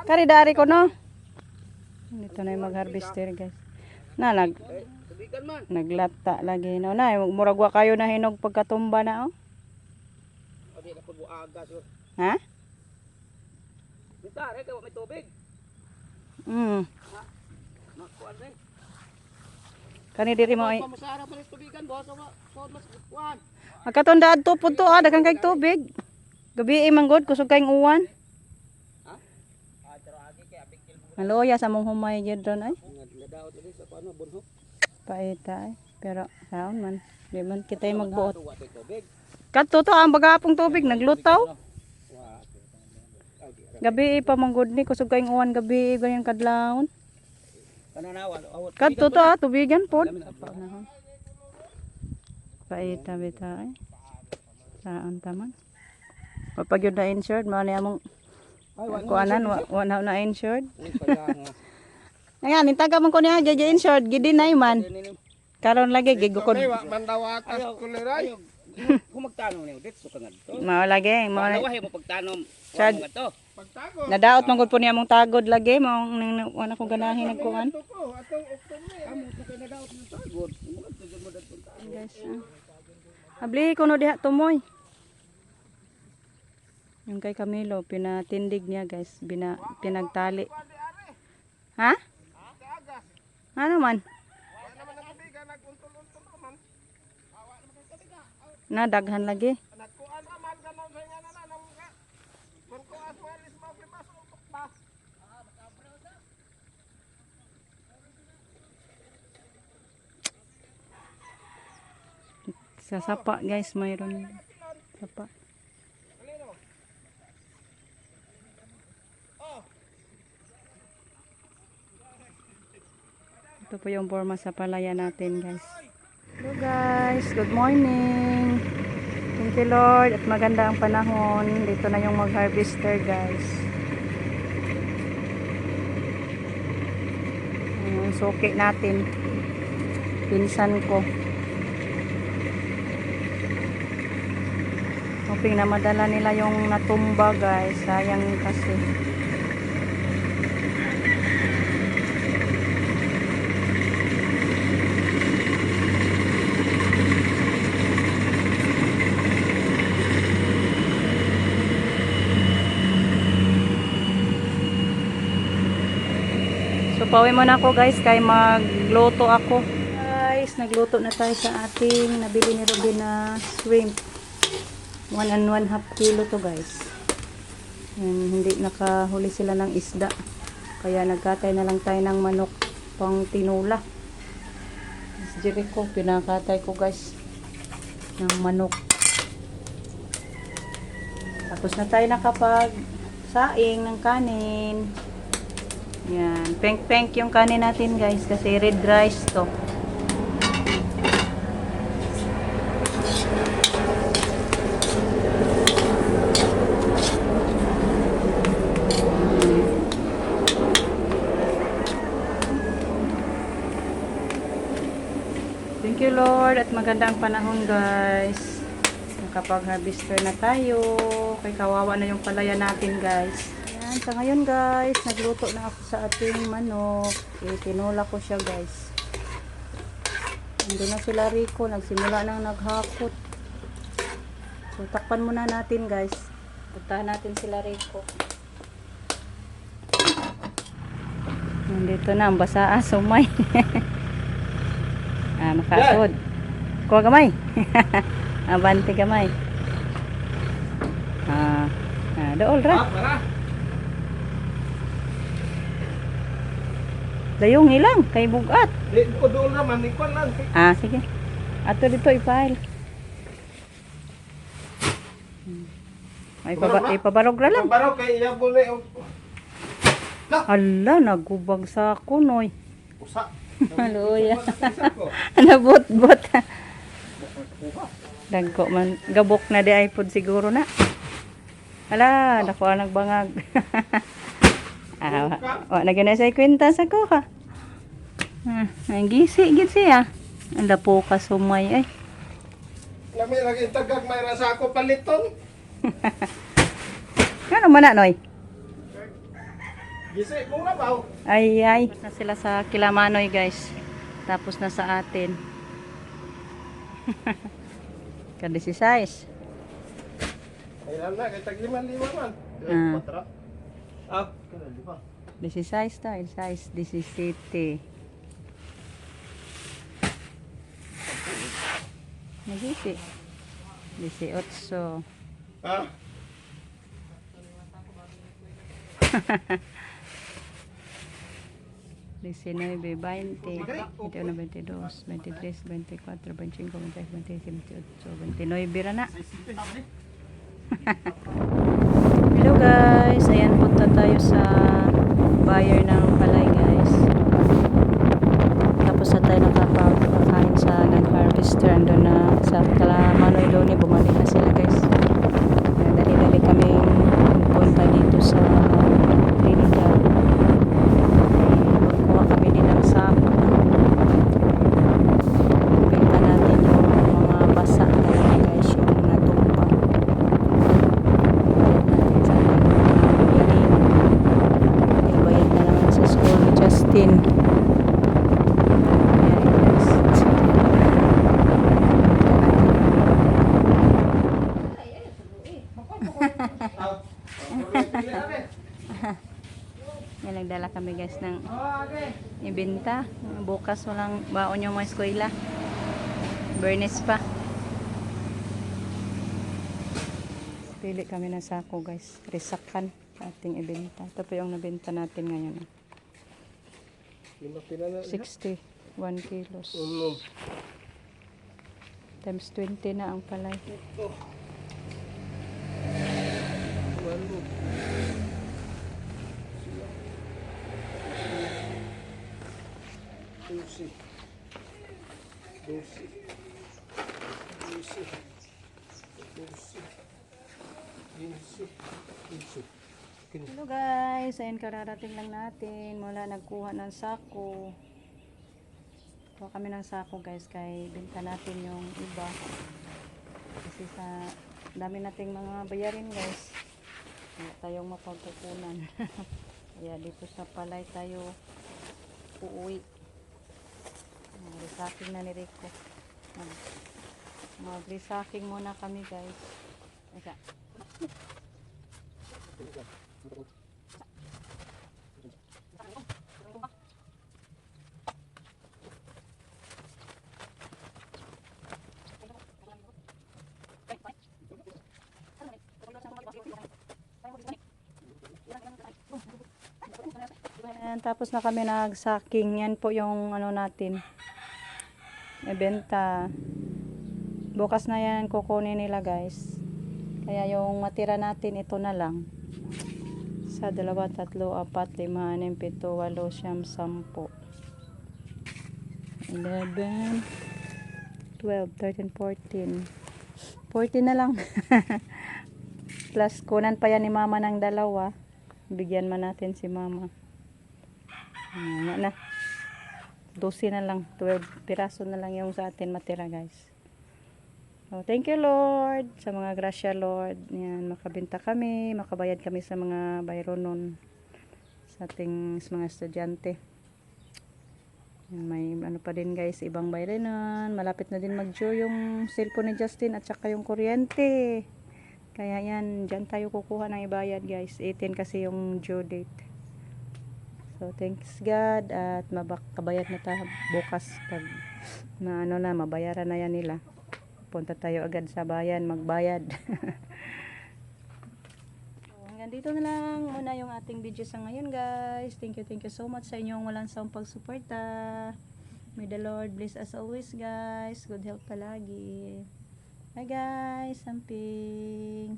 Kari dari ko no. Dito na yung mag-harvester guys. Na naglata lagi no. Na muragwa kayo na hinog pagkatumba na oh. Ha? May tubig. Kani diri mo ay. Masara pa rin tubigan boss. Mas kuan. Magkatunda adto pud to daghang kay tubig. Gabi manggod kusog kayong uwan. Ha? Maloya sa mong humay gyud ron ay. Nadaot diri sa kuno bunhok. Paita ay. Pero saon man, di man kita magbuot. Tubig. Kadto to ang bagapong tubig naglutaw. Gabi pa manggod ni kusog kayong uwan gabi ganyan kadlawon. Kadto to tubigan pod. Paita bita ay. Saan taman? Pag yun na insured, mga niya mong kuanan, wala na insured. Ayan, intaga mong ko niya, jaja insured, gidi na man. Karon lagi, gigukod. Mandawatas kuliray. Kung magtanong niyo, dito ka nga dito. Mao lagi, mao. Dawahay mo pagtanong. Chad, nadaot mong po niya mong tagod lagi, mong wala kong ganahin nagkuhan. Guys, abli ko no diha tumoy. Yung kay Camilo, pinatindig niya guys, pinagtali. Ha? Ano man? Nadaghan lagi. Sa sapa guys, mayroon sapa. Ito po yung forma sa palaya natin guys. Hello guys, good morning. Thank you Lord at maganda ang panahon. Dito na yung mag-harvester guys. Yung suki natin. Pinsan ko. Hoping na madala nila yung natumba guys. Sayang kasi. So pauwi muna ako guys kay magluto ako. Guys, nagluto na tayo sa ating nabili ni Robin na shrimp. 1.5 kilo to guys. Hindi nakahuli sila ng isda. Kaya nagkatay na lang tayo ng manok pang tinula. Mas Jericho, pinakatay ko guys ng manok. Tapos na tayo nakapag saing ng kanin. Yan, pink yung kanin natin guys kasi red rice to. Thank you Lord at maganda ang panahon guys. Nakapag-harvester na tayo. Kay kawawa na yung palaya natin guys. Ayan, sa ngayon guys, nagluto na ako sa ating manok. Tinula ko siya guys. Nandun na sila Rico, nagsimula nang naghakot. So takpan muna natin guys. Puntahan natin sila Rico. Nandito na ang basa sumay. Makasod. Kuha gamay. Abante gamay. Dool ra. Dayong ilang kay bugat. Di ko dool naman ikon lang. Sige. Ato dito i-file. Ay ipabarog ra lang. Barog kay iya buli. Hala, nagubag sa ako noy. Usa. Haloya. Nabot-bot. Dagko man gabok na di iPod siguro na. Hala, dako nagbangag. Na gina sa kwenta sa ko ha. Ang gisi ah. Ang lapo ka sumay ay. Lami lagi tagag may rasa ako paliton. Ano man na, Noy? Gisay mo na ba? Ay, ay. Tapos na sila sa Kilamanoy, guys. Tapos na sa atin. Ka-16. Kailan na, kay tag-5 man. Ah. 4. Ah, kailan di ba? 16 to, 16, 17. Nagisi. 18. Ah, 19, 20, 21, 22, 23, 24, 25, 26, 27, 28, 29 ra na. Hello guys, ayan punta tayo sa buyer ng palay guys. Tapos na tayo nakapakain sa nag-harvester. Andun na sa Kalamanoy Doni, bumalik na sila guys. Kaya dali-dali kami punta dito sa Trinidad. Magkuha kami din ng sako. Benta natin yung mga basa talaga guys, yung natumpa. Bayad natin sa ating bayad na naman sa school ni Justin. Yan, nagdala kami guys ng ibenta. Bukas walang baon yung mga eskwela. Bernes pa. Pili kami ng sako guys. Risakan ating ibenta. Ito po yung nabenta natin ngayon. lima pila na. 61 kilos. Times 20 na ang palay. Walo. Dosi. Dosi. Dosi. Dosi. Dosi. Dosi. Hello guys, ayun kararating lang natin mula nagkuha ng sako. Kuha kami ng sako guys, kay benta natin yung iba kasi sa dami nating mga bayarin guys, wala tayong mapagkukunan. Kaya dito sa palay tayo uuwi. Resaking na ni Rico. Mag-resaking muna kami guys. Eka. Ayan, tapos na kami nag-sacking. Yan po yung ano natin. Ibenta. Bukas na yan kukunin nila guys. Kaya yung matira natin ito na lang. Sa 2, 3, 4, 5, 6, 7, 8, 9, 10. 11, 12, 13, 14. 14 na lang. Plus kunan pa yan ni mama ng 2. Bigyan man natin si mama. Na. 12 na lang. 12 piraso na lang yung sa atin matira guys. So, thank you Lord. Sa mga grasya Lord. Yan, makabenta kami. Makabayad kami sa mga bayron nun. Sa ating mga estudyante. Yan, may ano pa din guys. Ibang bayranan. Malapit na din mag-due yung cellphone ni Justin at saka yung kuryente. Kaya yan, dyan tayo kukuha ng ibayad guys. 18 kasi yung due date. So thanks God at makabayad na tayo bukas pag na ano na, mabayaran na yan nila. Punta tayo agad sa bayan magbayad. So, hanggang dito na lang muna yung ating video sa ngayon guys. Thank you so much sa inyong walang sawang pagsuporta. May the Lord bless us always guys. Good health palagi. Bye guys, samping.